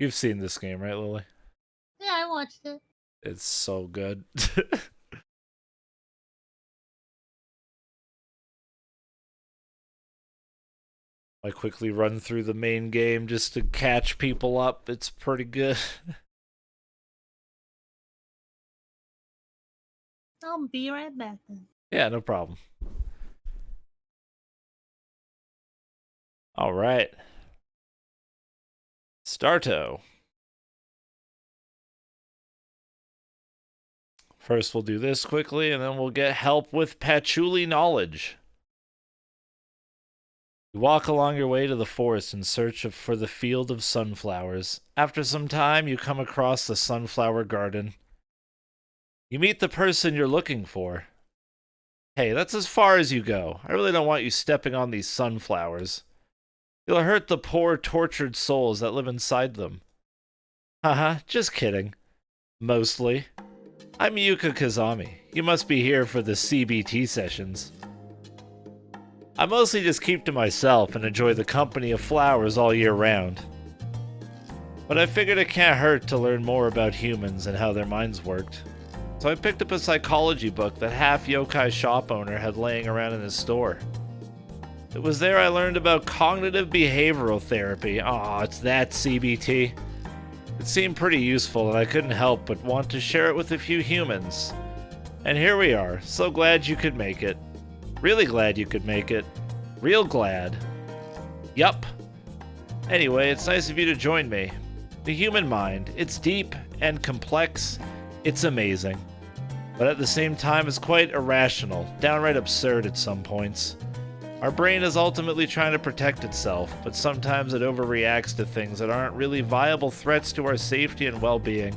You've seen this game, right, Lily? Yeah, I watched it. It's so good. I quickly run through the main game just to catch people up. It's pretty good. I'll be right back then. Yeah, no problem. All right. Starto. First, we'll do this quickly, and then we'll get help with patchouli knowledge. You walk along your way to the forest in search for the field of sunflowers. After some time, you come across the sunflower garden. You meet the person you're looking for. Hey, that's as far as you go. I really don't want you stepping on these sunflowers. You'll hurt the poor, tortured souls that live inside them. Haha, just kidding. Mostly. I'm Yuuka Kazami. You must be here for the CBT sessions. I mostly just keep to myself and enjoy the company of flowers all year round. But I figured it can't hurt to learn more about humans and how their minds worked. So I picked up a psychology book that half yokai shop owner had laying around in his store. It was there I learned about cognitive behavioral therapy. Aw, it's that CBT. It seemed pretty useful and I couldn't help but want to share it with a few humans. And here we are, so glad you could make it. Really glad you could make it. Real glad. Yup. Anyway, it's nice of you to join me. The human mind, it's deep and complex. It's amazing. But at the same time, it's quite irrational, downright absurd at some points. Our brain is ultimately trying to protect itself, but sometimes it overreacts to things that aren't really viable threats to our safety and well-being.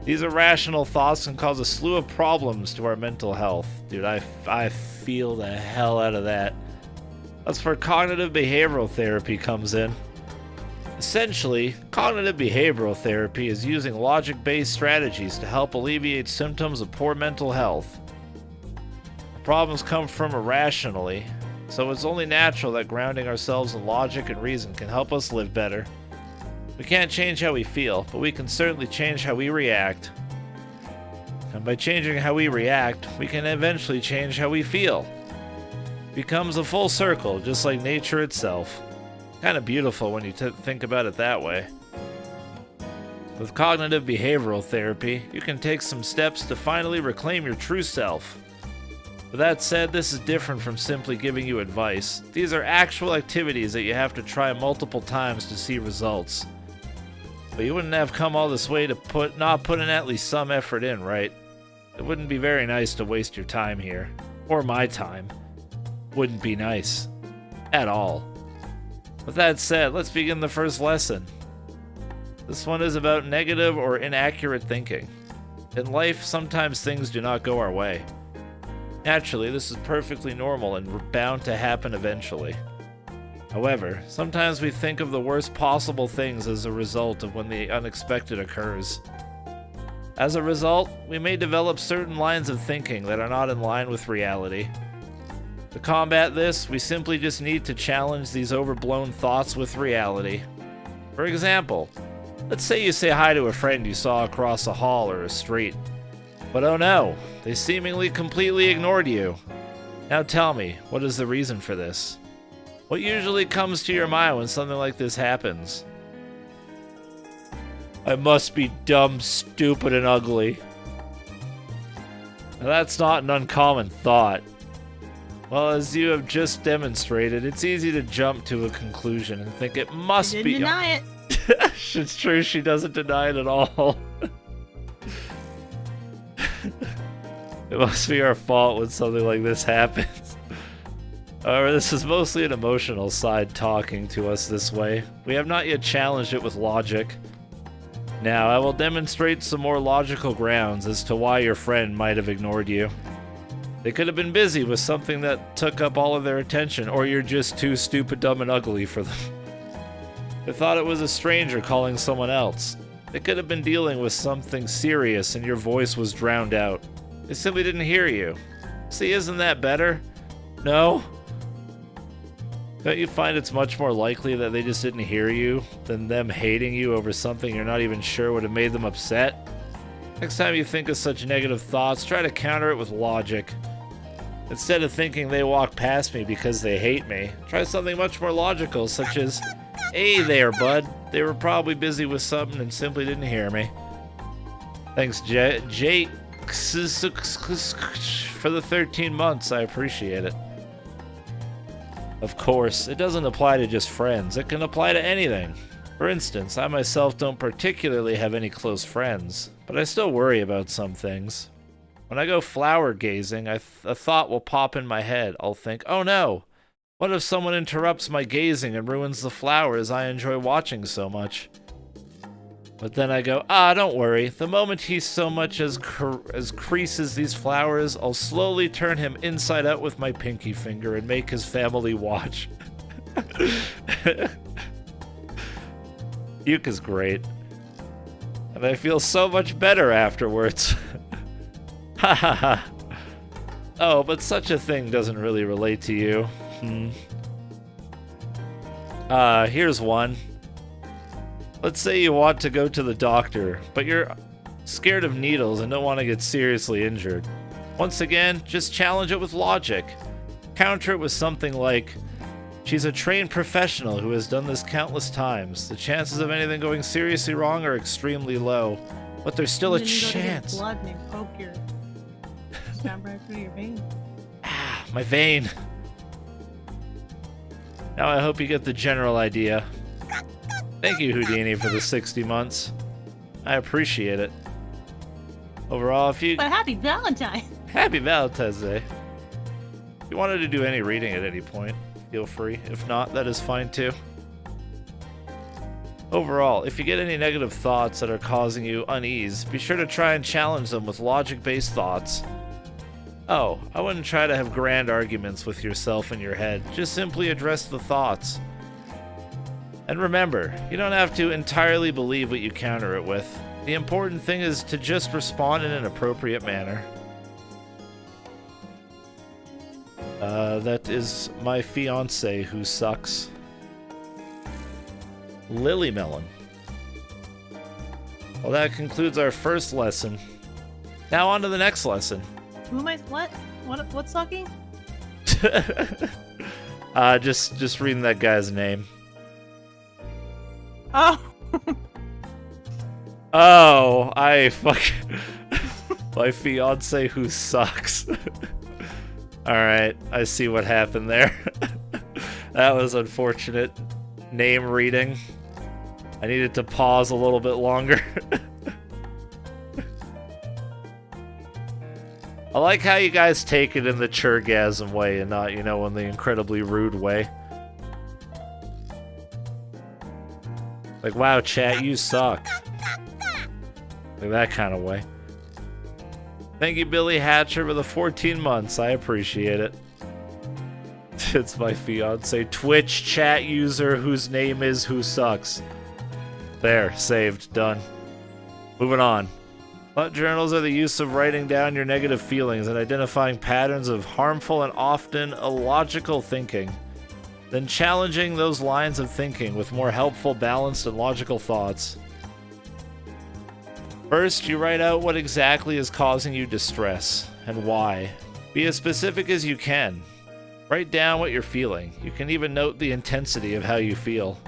These irrational thoughts can cause a slew of problems to our mental health. Dude, I feel the hell out of that. That's where cognitive behavioral therapy comes in. Essentially, cognitive behavioral therapy is using logic-based strategies to help alleviate symptoms of poor mental health. The problems come from irrationally, so it's only natural that grounding ourselves in logic and reason can help us live better. We can't change how we feel, but we can certainly change how we react. And by changing how we react, we can eventually change how we feel. It becomes a full circle, just like nature itself. Kind of beautiful when you think about it that way. With cognitive behavioral therapy, you can take some steps to finally reclaim your true self. With that said, this is different from simply giving you advice. These are actual activities that you have to try multiple times to see results. But you wouldn't have come all this way to not put in at least some effort in, right? It wouldn't be very nice to waste your time here. Or my time. Wouldn't be nice. At all. With that said, let's begin the first lesson. This one is about negative or inaccurate thinking. In life, sometimes things do not go our way. Naturally, this is perfectly normal and bound to happen eventually. However, sometimes we think of the worst possible things as a result of when the unexpected occurs. As a result, we may develop certain lines of thinking that are not in line with reality. To combat this, we simply just need to challenge these overblown thoughts with reality. For example, let's say you say hi to a friend you saw across a hall or a street. But oh no, they seemingly completely ignored you. Now tell me, what is the reason for this? What usually comes to your mind when something like this happens? I must be dumb, stupid, and ugly. Now that's not an uncommon thought. Well, as you have just demonstrated, it's easy to jump to a conclusion and think it must be. Didn't deny it. It's true, she doesn't deny it at all. It must be our fault when something like this happens. However, this is mostly an emotional side talking to us this way. We have not yet challenged it with logic. Now, I will demonstrate some more logical grounds as to why your friend might have ignored you. They could have been busy with something that took up all of their attention, or you're just too stupid, dumb, and ugly for them. They thought it was a stranger calling someone else. They could have been dealing with something serious and your voice was drowned out. They simply didn't hear you. See, isn't that better? No? Don't you find it's much more likely that they just didn't hear you than them hating you over something you're not even sure would have made them upset? Next time you think of such negative thoughts, try to counter it with logic. Instead of thinking they walk past me because they hate me, try something much more logical, such as, "Hey there, bud. They were probably busy with something and simply didn't hear me." Thanks, Jake, for the 13 months. I appreciate it. Of course, it doesn't apply to just friends. It can apply to anything. For instance, I myself don't particularly have any close friends, but I still worry about some things. When I go flower gazing, a thought will pop in my head. I'll think, oh no, what if someone interrupts my gazing and ruins the flowers I enjoy watching so much? But then I go, don't worry. The moment he so much as creases these flowers, I'll slowly turn him inside out with my pinky finger and make his family watch. Yuka's great. And I feel so much better afterwards. Ha ha ha. Oh, but such a thing doesn't really relate to you. Here's one. Let's say you want to go to the doctor, but you're scared of needles and don't want to get seriously injured. Once again, just challenge it with logic. Counter it with something like, she's a trained professional who has done this countless times. The chances of anything going seriously wrong are extremely low, but there's still a chance. Blood and they poke your stab right through your vein. My vein. Now I hope you get the general idea. Thank you, Houdini, for the 60 months. I appreciate it. Overall, if you... But happy Valentine! Happy Valentine's Day. If you wanted to do any reading at any point, feel free. If not, that is fine too. Overall, if you get any negative thoughts that are causing you unease, be sure to try and challenge them with logic-based thoughts. Oh, I wouldn't try to have grand arguments with yourself in your head. Just simply address the thoughts. And remember, you don't have to entirely believe what you counter it with. The important thing is to just respond in an appropriate manner. That is my fiance who sucks. Lily Melon. Well, that concludes our first lesson. Now on to the next lesson. Who am I? What? What's sucking? Just reading that guy's name. Oh. Oh, my fiance who sucks. Alright, I see what happened there. That was unfortunate. Name reading. I needed to pause a little bit longer. I like how you guys take it in the churgasm way and not, in the incredibly rude way. Like, wow, chat, you suck. Like that kind of way. Thank you, Billy Hatcher, for the 14 months. I appreciate it. It's my fiance, Twitch chat user whose name is Who Sucks. There, saved, done. Moving on. Thought journals are the use of writing down your negative feelings and identifying patterns of harmful and often illogical thinking. Then challenging those lines of thinking with more helpful, balanced, and logical thoughts. First, you write out what exactly is causing you distress, and why. Be as specific as you can. Write down what you're feeling. You can even note the intensity of how you feel.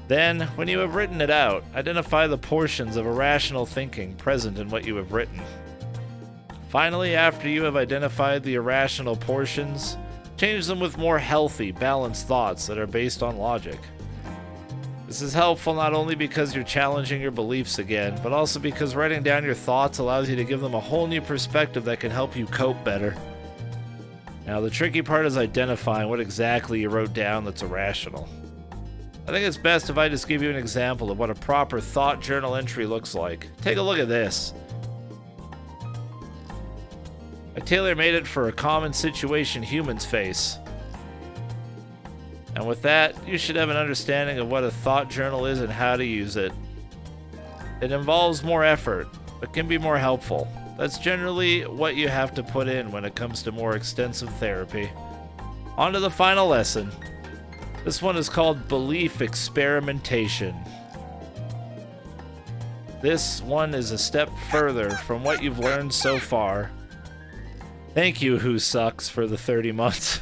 Then, when you have written it out, identify the portions of irrational thinking present in what you have written. Finally, after you have identified the irrational portions, change them with more healthy, balanced thoughts that are based on logic. This is helpful not only because you're challenging your beliefs again, but also because writing down your thoughts allows you to give them a whole new perspective that can help you cope better. Now, the tricky part is identifying what exactly you wrote down that's irrational. I think it's best if I just give you an example of what a proper thought journal entry looks like. Take a look at this. I tailor-made it for a common situation humans face. And with that, you should have an understanding of what a thought journal is and how to use it. It involves more effort, but can be more helpful. That's generally what you have to put in when it comes to more extensive therapy. On to the final lesson. This one is called Belief Experimentation. This one is a step further from what you've learned so far. Thank you, Who Sucks, for the 30 months.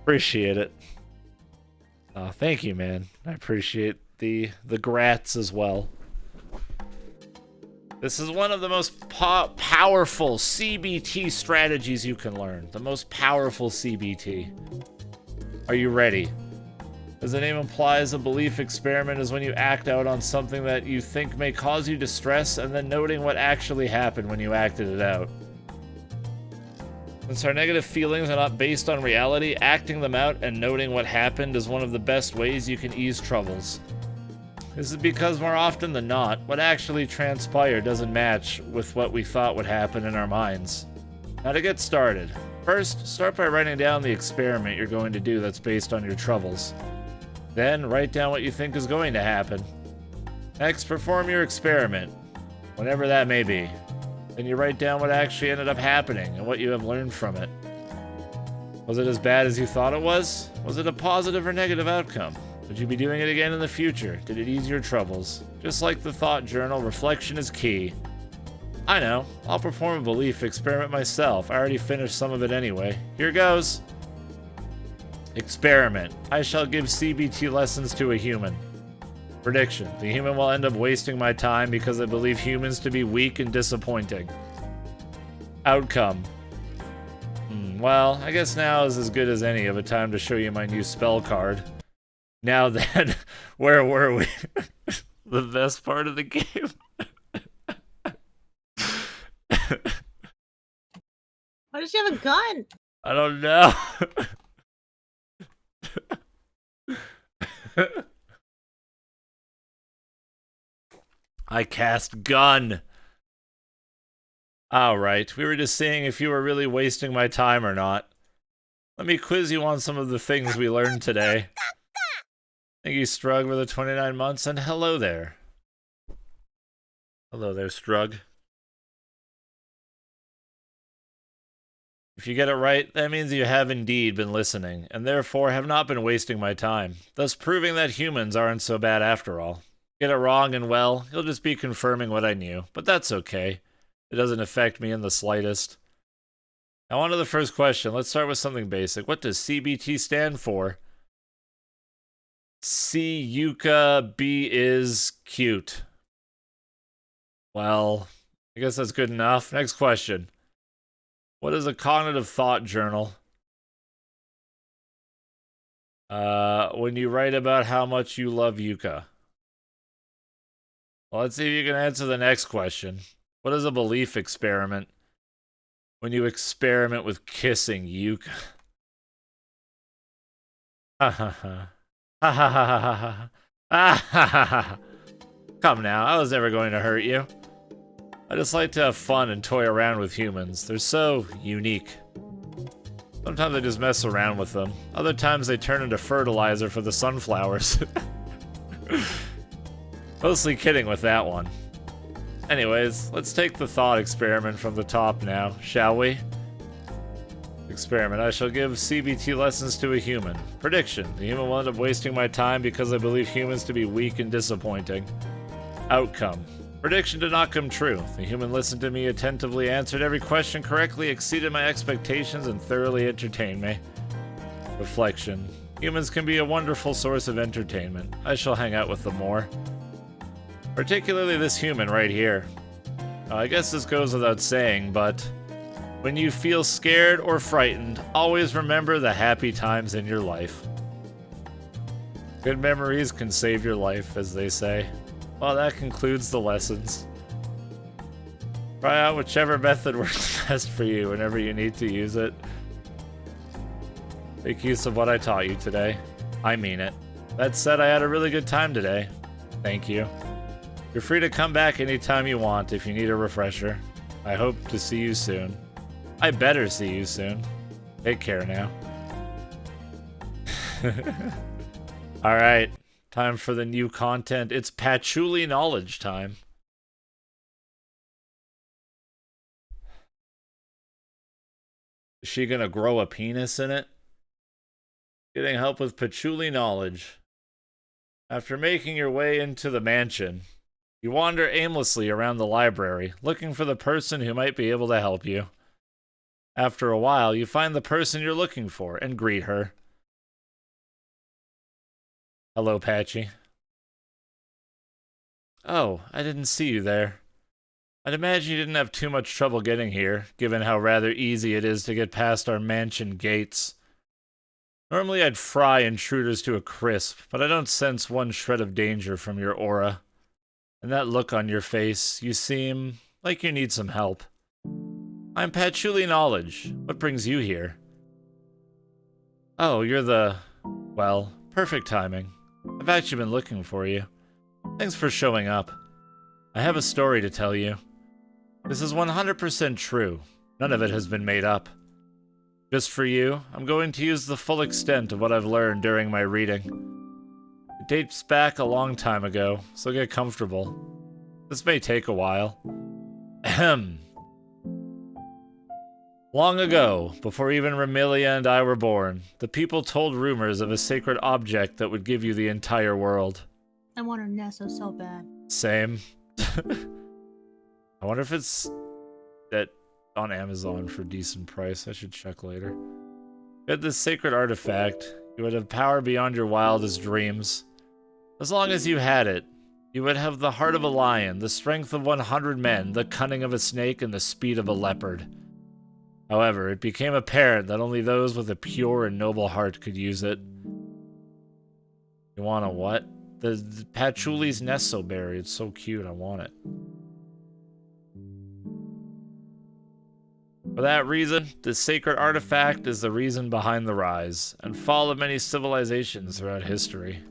Appreciate it. Oh, thank you, man. I appreciate the grats as well. This is one of the most powerful CBT strategies you can learn. The most powerful CBT. Are you ready? As the name implies, a belief experiment is when you act out on something that you think may cause you distress and then noting what actually happened when you acted it out. Since our negative feelings are not based on reality, acting them out and noting what happened is one of the best ways you can ease troubles. This is because more often than not, what actually transpired doesn't match with what we thought would happen in our minds. Now to get started, first, start by writing down the experiment you're going to do that's based on your troubles. Then, write down what you think is going to happen. Next, perform your experiment, whatever that may be. Then you write down what actually ended up happening and what you have learned from it. Was it as bad as you thought it was? Was it a positive or negative outcome? Would you be doing it again in the future? Did it ease your troubles? Just like the thought journal, reflection is key. I know, I'll perform a belief experiment myself. I already finished some of it anyway. Here goes. Experiment. I shall give CBT lessons to a human. Prediction. The human will end up wasting my time because I believe humans to be weak and disappointing. Outcome. Well, I guess now is as good as any of a time to show you my new spell card. Now then, where were we? The best part of the game. Why does she have a gun? I don't know. I cast gun. Alright, we were just seeing if you were really wasting my time or not. Let me quiz you on some of the things we learned today. Thank you, Strug, for the 29 months, and hello there. Hello there, Strug. If you get it right, that means you have indeed been listening, and therefore have not been wasting my time, thus proving that humans aren't so bad after all. Get it wrong and well, you'll just be confirming what I knew, but that's okay. It doesn't affect me in the slightest. Now on to the first question. Let's start with something basic. What does CBT stand for? C. Yuka, B is cute. Well, I guess that's good enough. Next question. What is a cognitive thought journal? When you write about how much you love Yuka. Well, let's see if you can answer the next question. What is a belief experiment? When you experiment with kissing Yuka. Ha ha ha. Ha ha ha ha ha. Ah ha ha ha. Come now, I was never going to hurt you. I just like to have fun and toy around with humans. They're so unique. Sometimes I just mess around with them. Other times they turn into fertilizer for the sunflowers. Mostly kidding with that one. Anyways, let's take the thought experiment from the top now, shall we? Experiment. I shall give CBT lessons to a human. Prediction. The human will end up wasting my time because I believe humans to be weak and disappointing. Outcome. Prediction did not come true. The human listened to me attentively, answered every question correctly, exceeded my expectations, and thoroughly entertained me. Reflection. Humans can be a wonderful source of entertainment. I shall hang out with them more. Particularly this human right here. I guess this goes without saying, but when you feel scared or frightened, always remember the happy times in your life. Good memories can save your life, as they say. Well, that concludes the lessons. Try out whichever method works best for you whenever you need to use it. Make use of what I taught you today. I mean it. That said, I had a really good time today. Thank you. You're free to come back anytime you want if you need a refresher. I hope to see you soon. I better see you soon. Take care now. Alright, time for the new content. It's patchouli knowledge time. Is she gonna grow a penis in it? Getting help with patchouli knowledge. After making your way into the mansion, you wander aimlessly around the library, looking for the person who might be able to help you. After a while, you find the person you're looking for and greet her. Hello, Patchy. Oh, I didn't see you there. I'd imagine you didn't have too much trouble getting here, given how rather easy it is to get past our mansion gates. Normally I'd fry intruders to a crisp, but I don't sense one shred of danger from your aura. And that look on your face, you seem like you need some help. I'm Patchouli Knowledge. What brings you here? Oh, you're the... well, perfect timing. I've actually been looking for you. Thanks for showing up. I have a story to tell you. This is 100% true. None of it has been made up. Just for you, I'm going to use the full extent of what I've learned during my reading. It dates back a long time ago, so get comfortable. This may take a while. Ahem. Long ago, before even Remilia and I were born, the people told rumors of a sacred object that would give you the entire world. I want her Nesso so bad. Same. I wonder if it's that on Amazon for a decent price. I should check later. You had this sacred artifact. You would have power beyond your wildest dreams. As long as you had it, you would have the heart of a lion, the strength of 100 men, the cunning of a snake, and the speed of a leopard. However, it became apparent that only those with a pure and noble heart could use it. You want a what? The Patchouli's Nesso berry. It's so cute. I want it. For that reason, this sacred artifact is the reason behind the rise and fall of many civilizations throughout history.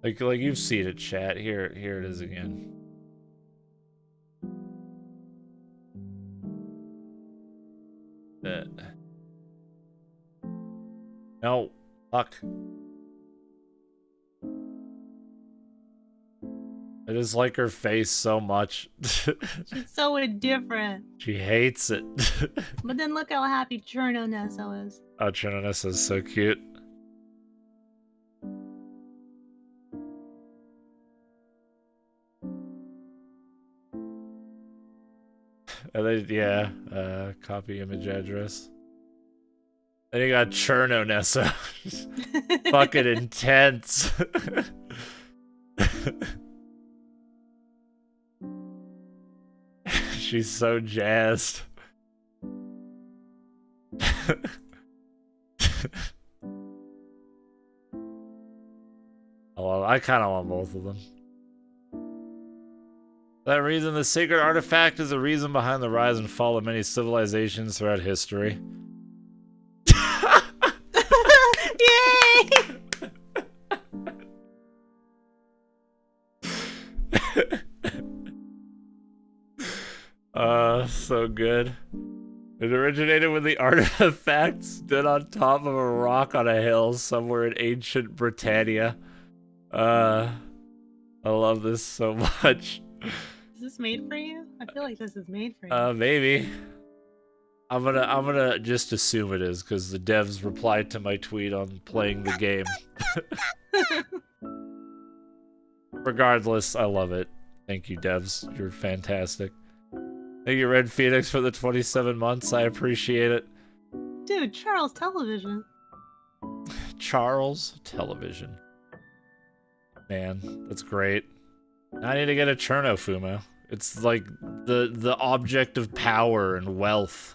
Like you've seen it, chat. Here it is again. No, fuck. I just like her face so much. She's so indifferent. She hates it. But then look how happy Cirno Nesso is. Oh, Cirno Nesso is so cute. And then, yeah, copy image address. Then you got Cirno Nesso. Fucking intense. She's so jazzed. I kind of want both of them. For that reason, the sacred artifact is the reason behind the rise and fall of many civilizations throughout history. Yay! So good. It originated when the artifact stood on top of a rock on a hill somewhere in ancient Britannia. I love this so much. Is this made for you? I feel like this is made for you. Maybe. I'm gonna just assume it is because the devs replied to my tweet on playing the game. Regardless, I love it. Thank you, devs. You're fantastic. Thank you, Red Phoenix, for the 27 months. I appreciate it. Dude, Charles Television. Charles Television. Man, that's great. I need to get a Cirno Fumo. It's like the object of power and wealth.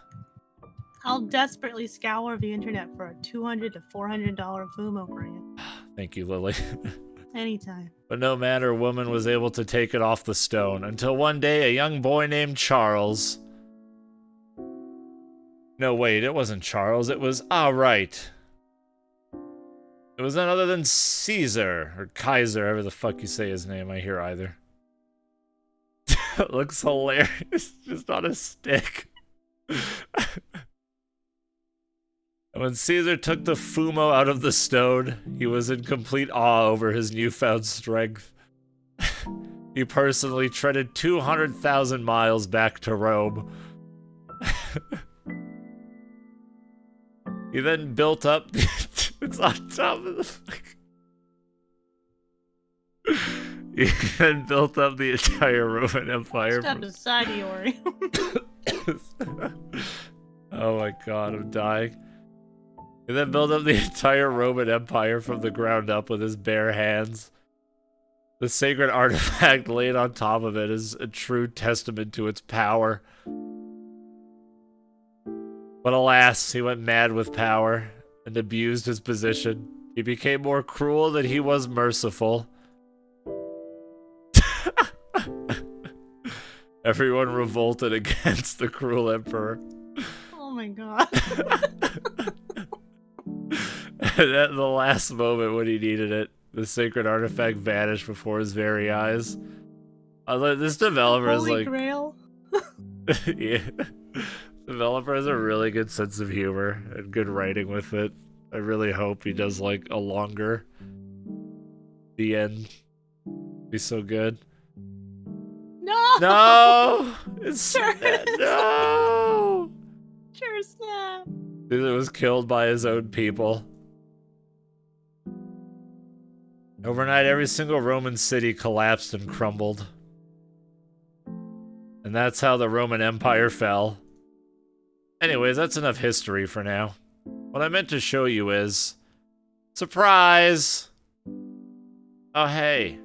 I'll desperately scour the internet for a $200 to $400 Fumo for you. Thank you, Lily. Anytime. But no man or woman was able to take it off the stone until one day a young boy named Charles... No, wait, it wasn't Charles. It was... right. It was none other than Caesar, or Kaiser, however the fuck you say his name. I hear either. It looks hilarious, just on a stick. And when Caesar took the Fumo out of the stone, he was in complete awe over his newfound strength. He He personally treaded 200,000 miles back to Rome. He then built up... it's on top of the... He then built up the entire Roman Empire. Step aside, Iori. Oh my god, I'm dying. He then built up the entire Roman Empire from the ground up with his bare hands. The sacred artifact laid on top of it is a true testament to its power. But alas, he went mad with power and abused his position. He became more cruel than he was merciful. Everyone revolted against the cruel emperor. Oh my god. And at the last moment when he needed it, the sacred artifact vanished before his very eyes. This developer is Holy like... Grail. Yeah. Developer has a really good sense of humor and good writing with it. I really hope he does like a longer... The end. Be so good. No! No! It's Sure. no! Sure snap. Dude, it was killed by his own people. Overnight, every single Roman city collapsed and crumbled. And that's how the Roman Empire fell. Anyways, that's enough history for now. What I meant to show you is... Surprise! Oh, hey.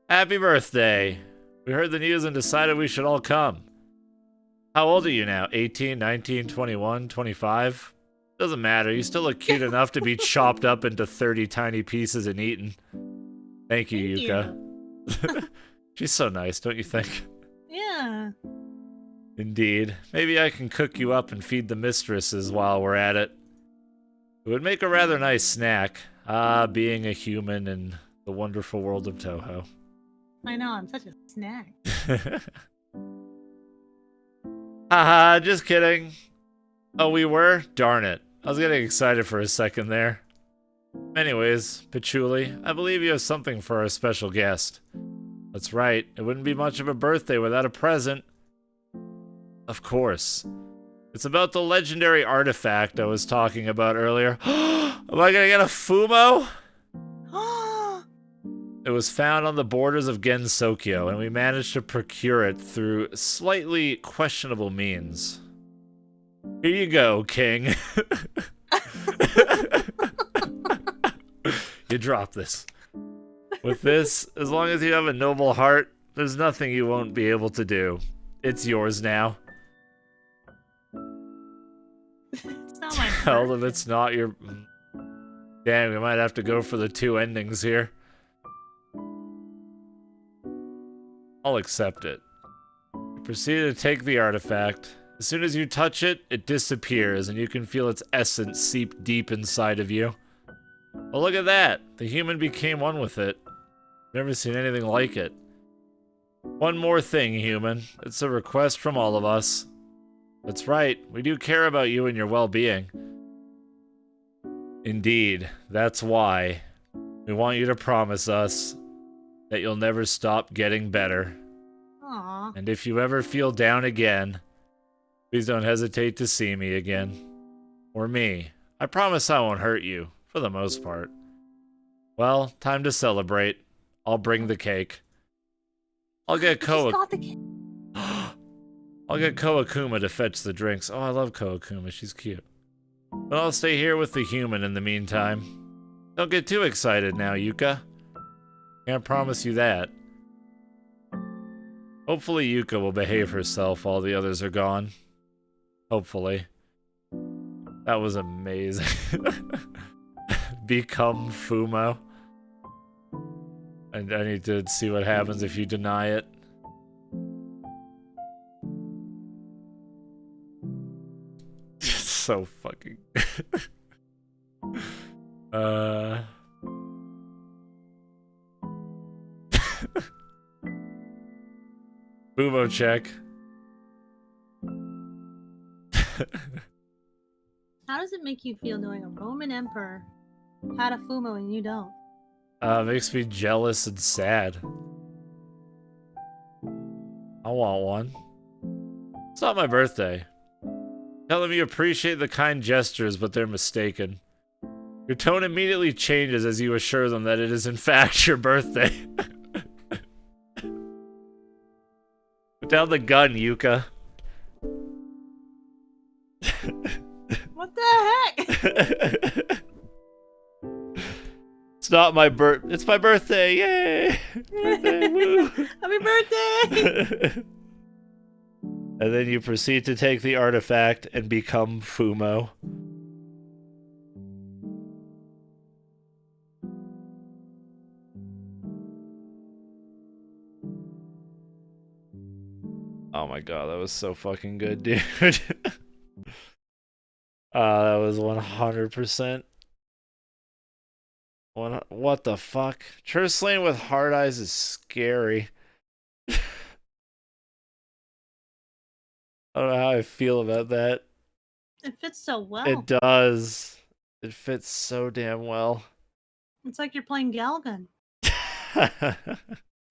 Happy birthday. We heard the news and decided we should all come. How old are you now? 18, 19, 21, 25? Doesn't matter. You still look cute enough to be chopped up into 30 tiny pieces and eaten. Thank you, Yuka. She's so nice, don't you think? Yeah. Indeed. Maybe I can cook you up and feed the mistresses while we're at it. It would make a rather nice snack. Being a human in the wonderful world of Touhou. I know, I'm such a snack. Haha, just kidding. Oh, we were? Darn it. I was getting excited for a second there. Anyways, Patchouli, I believe you have something for our special guest. That's right, it wouldn't be much of a birthday without a present. Of course. It's about the legendary artifact I was talking about earlier. Am I gonna get a Fumo? It was found on the borders of Gensokyo, and we managed to procure it through slightly questionable means. Here you go, King. You drop this. With this, as long as you have a noble heart, there's nothing you won't be able to do. It's yours now. It's not my Tell them it's not your... Damn, we might have to go for the two endings here. I'll accept it. You proceed to take the artifact. As soon as you touch it, it disappears, and you can feel its essence seep deep inside of you. Well, look at that! The human became one with it. Never seen anything like it. One more thing, human. It's a request from all of us. That's right, we do care about you and your well-being. Indeed, that's why. We want you to promise us that you'll never stop getting better. Aww. And if you ever feel down again, please don't hesitate to see me again. Or me. I promise I won't hurt you, for the most part. Well, time to celebrate. I'll bring the cake. I'll get I'll get Koakuma to fetch the drinks. Oh, I love Koakuma. She's cute. But I'll stay here with the human in the meantime. Don't get too excited now, Yuka. Can't promise you that. Hopefully Yuka will behave herself while the others are gone. Hopefully. That was amazing. Become Fumo. And I need to see what happens if you deny it. So fucking... Fumo check. How does it make you feel knowing a Roman emperor had a Fumo and you don't? Makes me jealous and sad. I want one. It's not my birthday. Tell them you appreciate the kind gestures, but they're mistaken. Your tone immediately changes as you assure them that it is in fact your birthday. Put down the gun, Yuka. What the heck? It's not my it's my birthday, yay! Birthday, woo! Happy birthday! And then you proceed to take the artifact and become Fumo. Oh my god, that was so fucking good, dude. That was 100%. What the fuck? Churslain with hard eyes is scary. I don't know how I feel about that. It fits so well. It does. It fits so damn well. It's like you're playing Galgun.